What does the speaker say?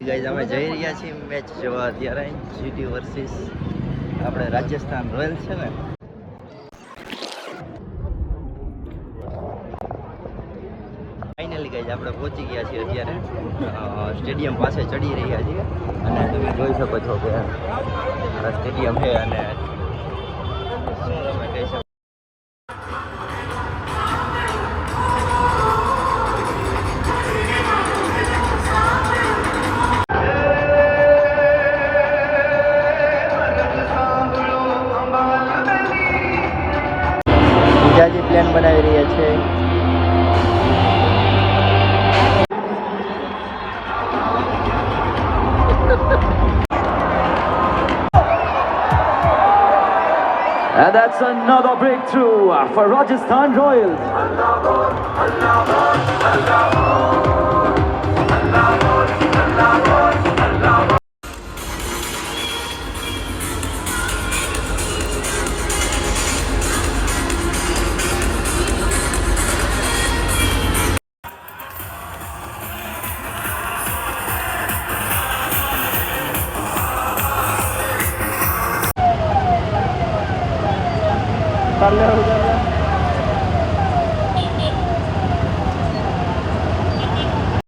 Guys અમે જઈ રહ્યા છીએ મેચ જોવા અત્યારે જીટી વર્સિસ આપણે રાજસ્થાન રોયલ્સ છે ને. ફાઇનલી ગાઈઝ આપણે પહોંચી ગયા છીએ અત્યારે સ્ટેડિયમ પાસે ચડી રહ્યા છીએ અને તમે જોઈ શકો છો કે આ સ્ટેડિયમ છે અને શું તમે કહી શકો. બીજા જે પ્લાન બનાવી રહ્યા છે. And that's another breakthrough for Rajasthan Royals. ચાલો